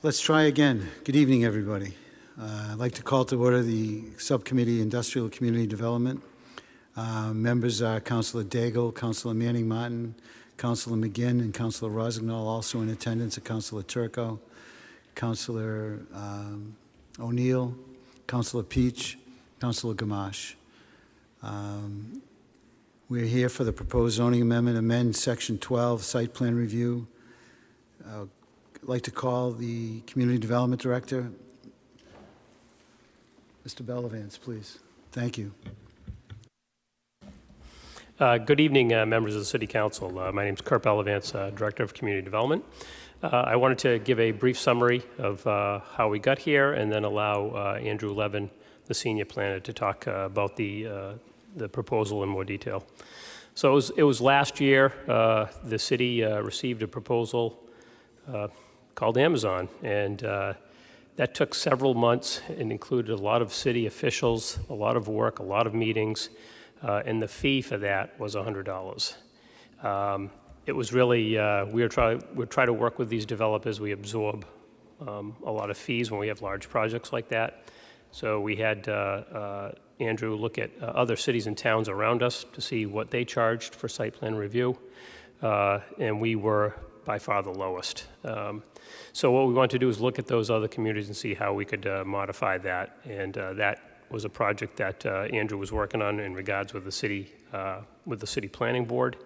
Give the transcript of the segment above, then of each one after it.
Let's try again. Good evening, everybody. I'd like to call to order the Subcommittee Industrial Community Development. Members are Councilor Daigle, Councilor Manning Martin, Councilor McGinn, and Councilor Rossignol. Also in attendance are Councilor Turco, Councilor O'Neill, Councilor Peach, Councilor Gamache. We're here for the proposed zoning amendment, amend Section 12, Site Plan Review. I'd like to call the Community Development Director, Mr. Bellavance, please. Thank you. Good evening, members of the City Council. My name is Kurt Bellavance, Director of Community Development. I wanted to give a brief summary of how we got here and then allow Andrew Levin, the Senior Planner, to talk about the proposal in more detail. So it was last year, the city received a proposal called Amazon, and that took several months and included a lot of city officials, a lot of work, a lot of meetings, and the fee for that was $100. It was really, we try to work with these developers. We absorb a lot of fees when we have large projects like that. So we had Andrew look at other cities and towns around us to see what they charged for site plan review, and we were by far the lowest. So what we want to do is look at those other communities and see how we could modify that, and that was a project that Andrew was working on in regards with the city planning board,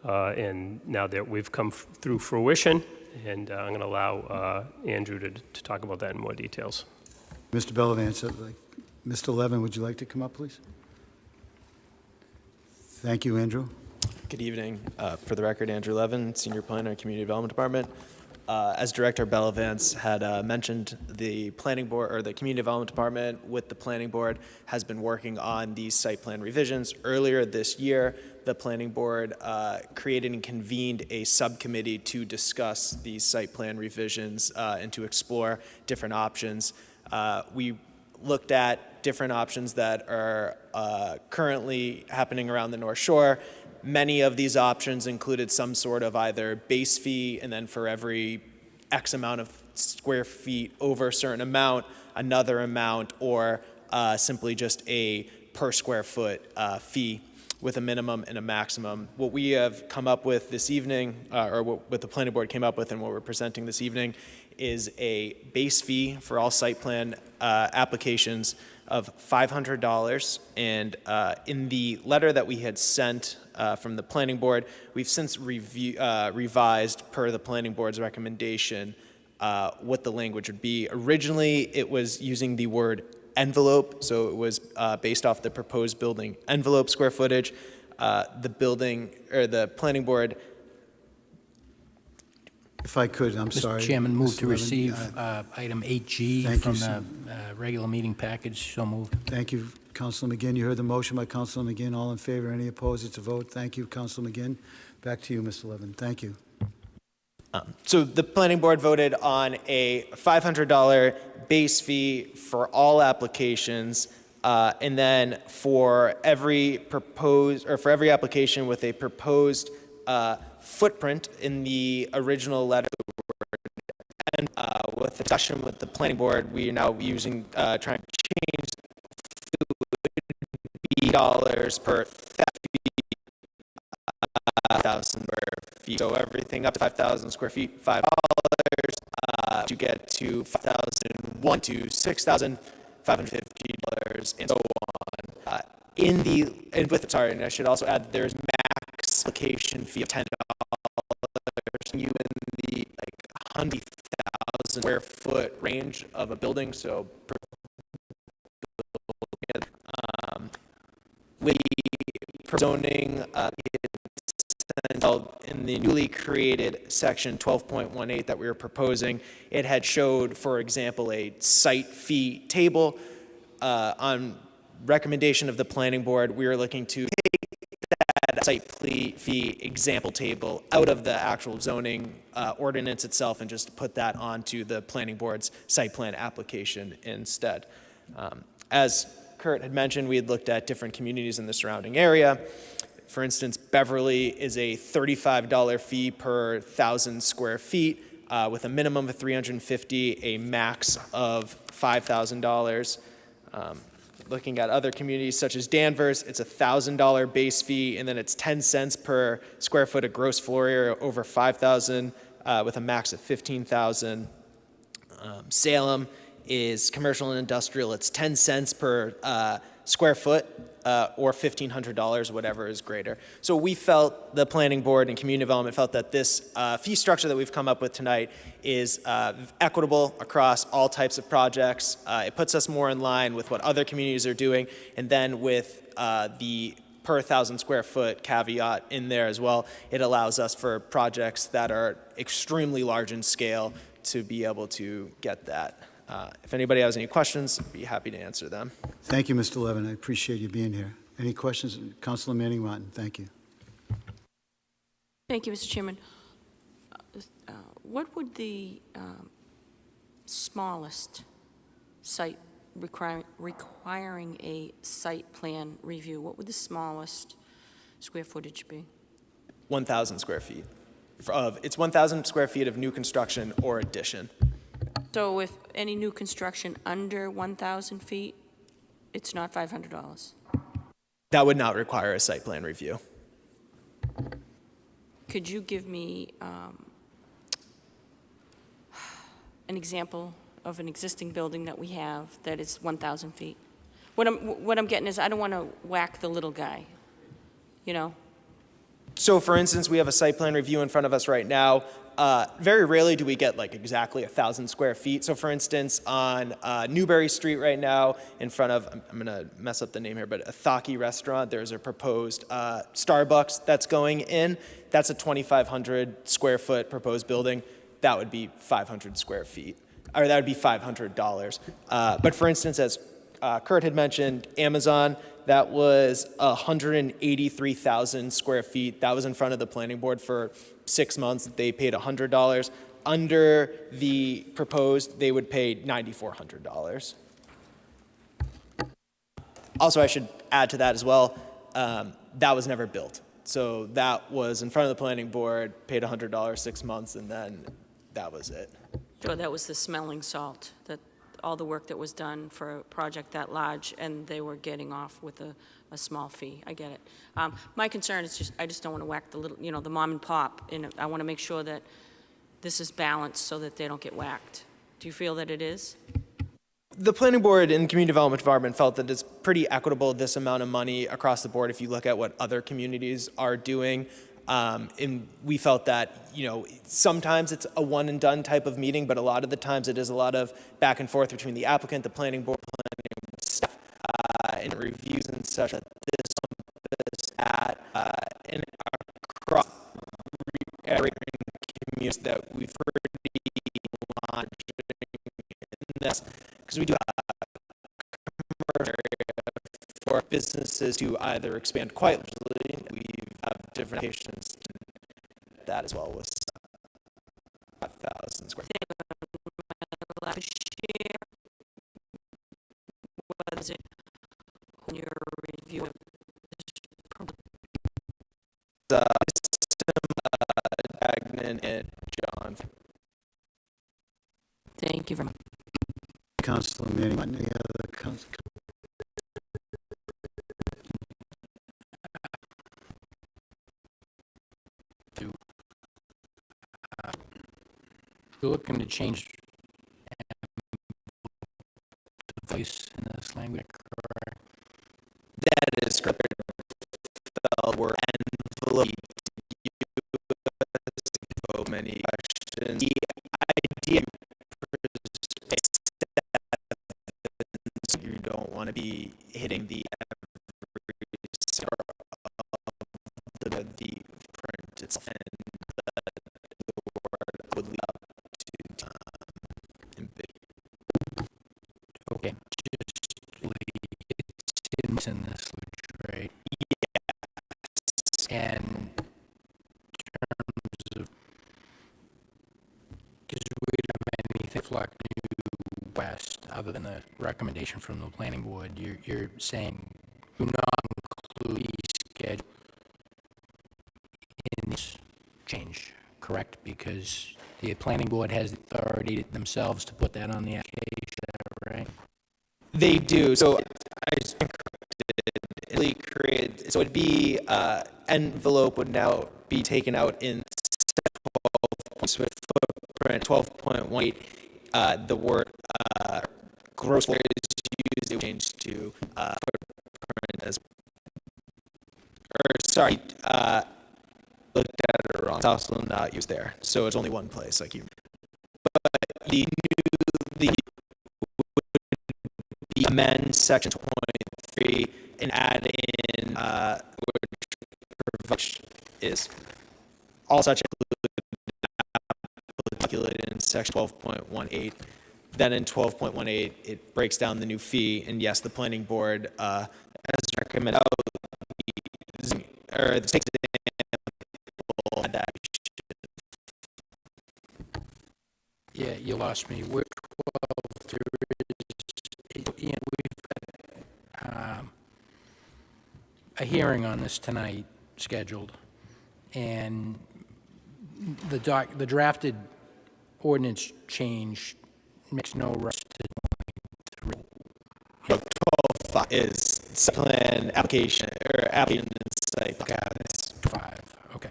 and now that we've come through fruition, and I'm going to allow Andrew to talk about that in more details. Mr. Bellavance, Mr. Levin, would you like to come up, please? Thank you, Andrew. Good evening. For the record, Andrew Levin, Senior Planner, Community Development Department. As Director Bellavance had mentioned, the Planning Board, or the Community Development Department with the Planning Board, has been working on these site plan revisions. Earlier this year, the Planning Board created and convened a subcommittee to discuss these site plan revisions and to explore different options. We looked at different options that are currently happening around the North Shore. Many of these options included some sort of either base fee, and then for every X amount of square feet over a certain amount, another amount, or simply just a per square foot fee with a minimum and a maximum. What we have come up with this evening, or what the Planning Board came up with and what we're presenting this evening, is a base fee for all site plan applications of $500. And in the letter that we had sent from the Planning Board, we've since revised per the Planning Board's recommendation what the language would be. Originally, it was using the word envelope, so it was based off the proposed building envelope square footage. The Planning Board. If I could, I'm sorry. Mr. Chairman, move to Levin, receive item 8G from the regular meeting package. So moved. Thank you, Councilor McGinn. You heard the motion by Councilor McGinn. All in favor? Any opposed? It's a vote. Thank you, Councilor McGinn. Back to you, Mr. Levin. Thank you. So the Planning Board voted on a $500 base fee for all applications, and then for every application with a proposed footprint in the original letter, and with the discussion with the Planning Board, we are now using trying to change dollars per 5,000 square feet. So everything up to 5,000 square feet, $5. You get to 5,001 to 6,550, and so on. And I should also add that there's max application fee of $10. You in the 100,000 square foot range of a building, so with the zoning in the newly created section 12.18 that we were proposing, it had showed, for example, a site fee table. On recommendation of the Planning Board, we are looking to take that site fee example table out of the actual zoning ordinance itself and just put that onto the Planning Board's site plan application instead. As Kurt had mentioned, we had looked at different communities in the surrounding area. For instance, Beverly is a $35 fee per 1,000 square feet. with a minimum of $350, a max of $5,000. Looking at other communities such as Danvers, it's a $1,000 base fee, and then it's 10 cents per square foot of gross floor area over 5,000, with a max of 15,000. Salem is commercial and industrial. It's 10 cents per square foot, or $1,500, whatever is greater. So we felt, the planning board and community development felt that this fee structure that we've come up with tonight is equitable across all types of projects. It puts us more in line with what other communities are doing, and then with the per 1,000 square foot caveat in there as well, it allows us for projects that are extremely large in scale to be able to get that. If anybody has any questions, I'd be happy to answer them. Thank you, Mr. Levin. I appreciate you being here. Any questions? Councilor Manning Martin, thank you. Thank you, Mr. Chairman. What would the smallest site requiring a site plan review, what would the smallest square footage be? 1,000 square feet. It's 1,000 square feet of new construction or addition. So if any new construction under 1,000 feet, it's not $500? That would not require a site plan review. Could you give me an example of an existing building that we have that is 1,000 feet? What I'm getting is I don't want to whack the little guy, you know? So for instance, we have a site plan review in front of us right now. Very rarely do we get like exactly 1,000 square feet. So for instance, on Newberry Street right now, in front of, I'm gonna mess up the name here, but a Thaki restaurant, there's a proposed Starbucks that's going in. That's a 2,500 square foot proposed building. That would be 500 square feet, or that would be $500. But for instance, as Kurt had mentioned, Amazon, that was 183,000 square feet. That was in front of the planning board for 6 months. They paid $100. Under the proposed, they would pay $9,400. Also, I should add to that as well, that was never built. So that was in front of the planning board, paid $100, 6 months, and then that was it. So that was the smelling salt, that all the work that was done for a project that large, and they were getting off with a small fee. I get it. My concern is just, I just don't want to whack the little, you know, the mom and pop. And I want to make sure that this is balanced so that they don't get whacked. Do you feel that it is? The planning board and community development department felt that it's pretty equitable, this amount of money across the board if you look at what other communities are doing. And we felt that, you know, sometimes it's a one and done type of meeting, but a lot of the times it is a lot of back and forth between the applicant, the planning board staff, and reviews and such at this at and across every communities that we've heard because we do have commercial for businesses to either expand quite largely. We have different locations to that as well with 5,000 square feet. What is it when you're reviewing? Gagnon and John. Thank you very much. Councilor Manning Martin, any other council? You're looking to change the voice in this language, correct? That is correct. We're envelope so many questions. The idea you don't want to be hitting the print itself, and the word would lead up to Okay, just in this, right? Yes. And in terms of, because we don't have anything like New West other than the recommendation from the planning board, you're saying do not include the schedule in this change, correct? Because the planning board has the authority themselves to put that on the application, right? They do. So I just created, so it'd be, envelope would now be taken out in 12 footprint 12.18. The word gross floor is used, it would change to footprint as, or sorry, looked at it wrong. It's also not used there. So it's only one place, like you. But the amend section 2.3 and add in which is all such calculated in section 12.18. Then in 12.18, it breaks down the new fee, and yes, the planning board has recommended or takes example that. Yeah, you lost me. We're 12, there is, you know, we've got a hearing on this tonight scheduled, and the drafted ordinance change makes no reference to 12 is site plan application or application site. okay, that's 5. Okay.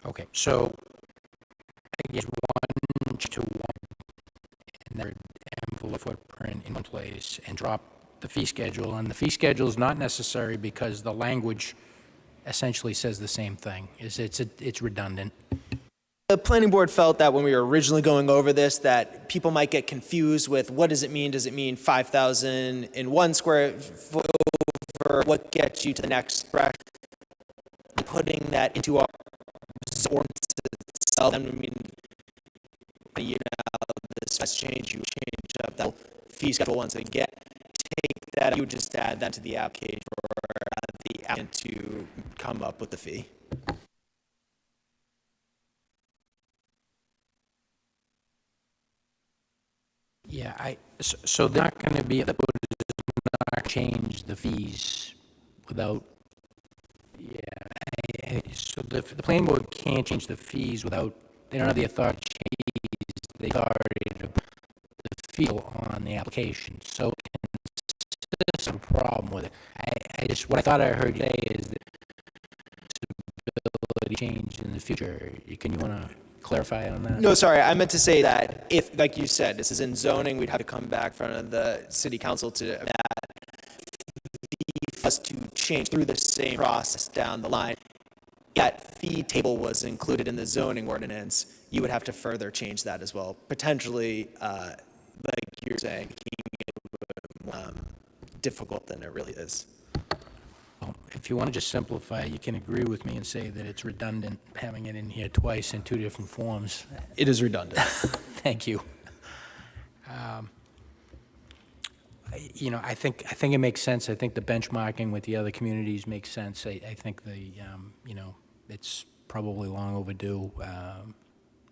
Okay, so I guess 1 to 1, and their envelope footprint in one place, and drop the fee schedule. And the fee schedule is not necessary because the language essentially says the same thing. It's redundant. The planning board felt that when we were originally going over this, that people might get confused with what does it mean? Does it mean 5,000 in 1 square foot over? What gets you to the next threshold? Putting that into our ordinance itself, I mean, you know, this has changed. You change up that fee schedule once again. Take that, you would just add that to the application for the applicant to come up with the fee. Yeah, so they're not going to be able to change the fees without, so the planning board can't change the fees without, they don't have the authority to change the authority to put the fee on the application. So there's a problem with it. What I thought I heard you say is that ability to change in the future. You want to clarify on that? No, sorry, I meant to say that if, like you said, this is in zoning, we'd have to come back in front of the city council to that fee for us to change through the same process down the line. That fee table was included in the zoning ordinance. You would have to further change that as well, potentially, like you're saying, making it more difficult than it really is. If you want to just simplify, you can agree with me and say that it's redundant having it in here twice in 2 different forms. It is redundant. Thank you. I think it makes sense. I think the benchmarking with the other communities makes sense. I think it's probably long overdue.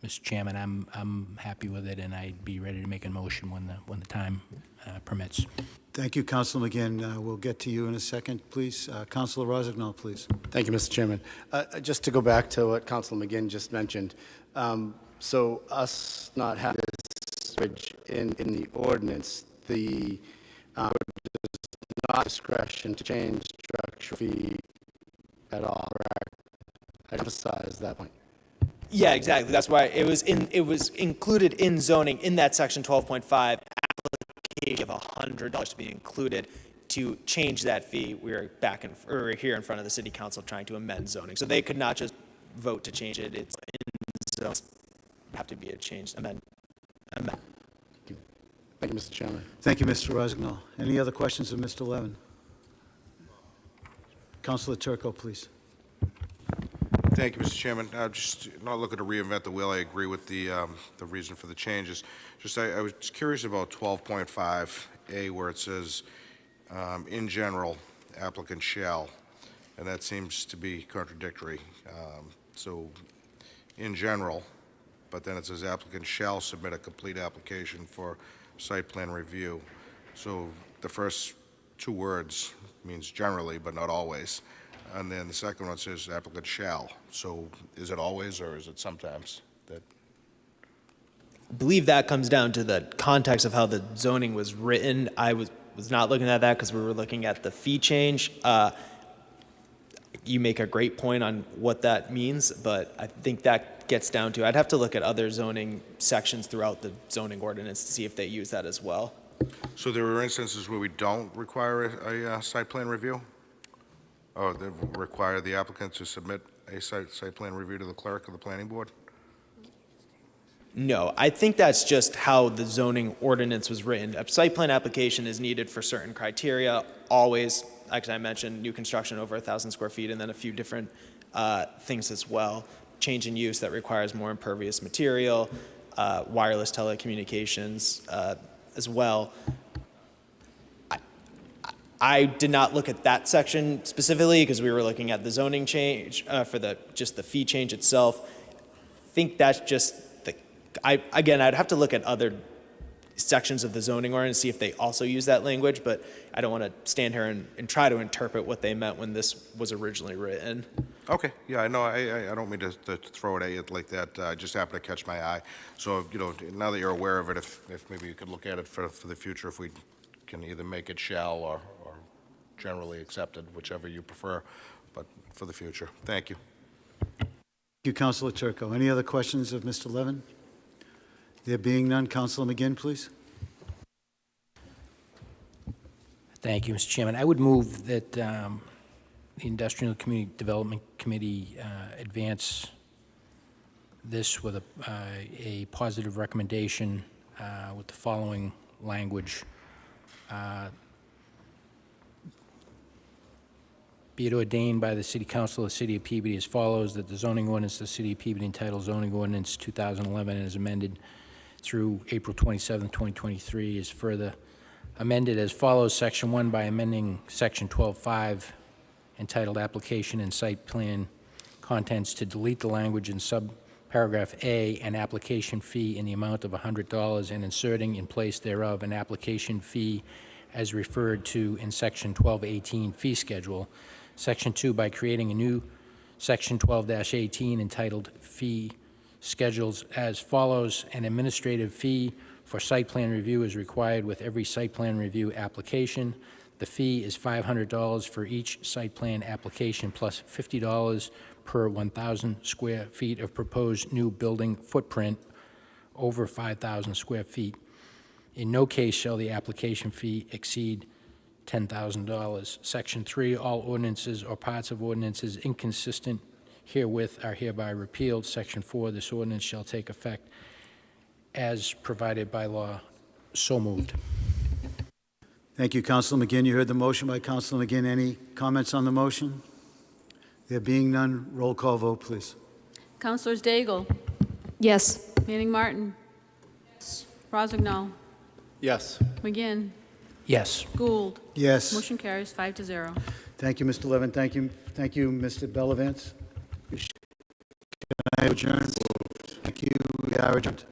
Mr. Chairman, I'm happy with it, and I'd be ready to make a motion when the time permits. Thank you, Councilor McGinn. We'll get to you in a second, please. Councilor Rossignol, please. Thank you, Mr. Chairman. Just to go back to what Councilor McGinn just mentioned, so us not having this language in the ordinance, the does not discretion to change structure fee at all, correct? I emphasize that point. Yeah, exactly. That's why it was included in zoning in that section 12.5 application of $100 to be included. To change that fee, we're here in front of the city council trying to amend zoning. So they could not just vote to change it. It's in zoning. Have to be a change, amend. Thank you, Mr. Chairman. Thank you, Mr. Rossignol. Any other questions of Mr. Levin? Councilor Turco, please. Thank you, Mr. Chairman. Just not looking to reinvent the wheel. I agree with the reason for the changes. Just I was curious about 12.5A, where it says, in general, applicant shall, and that seems to be contradictory. So, in general, but then it says applicant shall submit a complete application for site plan review. So the first 2 words means generally, but not always. and then the second one says applicant shall. So is it always, or is it sometimes? That Believe that comes down to the context of how the zoning was written. I was not looking at that because we were looking at the fee change. You make a great point on what that means, but I think that gets down to, I'd have to look at other zoning sections throughout the zoning ordinance to see if they use that as well. So there are instances where we don't require a site plan review? Or they require the applicant to submit a site plan review to the clerk of the planning board? No, I think that's just how the zoning ordinance was written. A site plan application is needed for certain criteria, always, like I mentioned, new construction over 1,000 square feet, and then a few different things as well. Change in use that requires more impervious material, wireless telecommunications as well. I did not look at that section specifically because we were looking at the zoning change for just the fee change itself. I think that's just again, I'd have to look at other sections of the zoning ordinance, see if they also use that language, but I don't want to stand here and try to interpret what they meant when this was originally written. Okay, yeah, I know, I don't mean to throw it at you like that, just happened to catch my eye. So, now that you're aware of it, if maybe you could look at it for the future, if we can either make it shall or generally accepted, whichever you prefer, but for the future. Thank you. Thank you, Councilor Turco. Any other questions of Mr. Levin? There being none, Councilor McGinn, please. Thank you, Mr. Chairman. I would move that the Industrial and Community Development Committee advance this with a positive recommendation with the following language. Be it ordained by the City Council of the City of Peabody as follows, that the zoning ordinance of the City of Peabody entitled Zoning Ordinance 2011 as amended through April 27, 2023 is further amended as follows. Section 1 by amending Section 12.5 entitled Application and Site Plan Contents to delete the language in subparagraph A, an application fee in the amount of $100, and inserting in place thereof an application fee as referred to in Section 1218 fee schedule. Section 2 by creating a new Section 12-18 entitled Fee Schedules as follows. An administrative fee for site plan review is required with every site plan review application. The fee is $500 for each site plan application plus $50 per 1,000 square feet of proposed new building footprint over 5,000 square feet. In no case shall the application fee exceed $10,000. Section 3, all ordinances or parts of ordinances inconsistent herewith are hereby repealed. Section 4, this ordinance shall take effect as provided by law. So moved. Thank you, Councilor McGinn. You heard the motion by Councilor McGinn. Any comments on the motion? There being none, roll call vote, please. Councilors Daigle, Yes. Manning Martin, Rossignol, Yes. McGinn, Yes. Gould. Yes. Motion carries 5-0. Thank you, Mr. Levin. Thank you, Mr. Bellavance. Can I adjourn? Thank you. We are adjourned.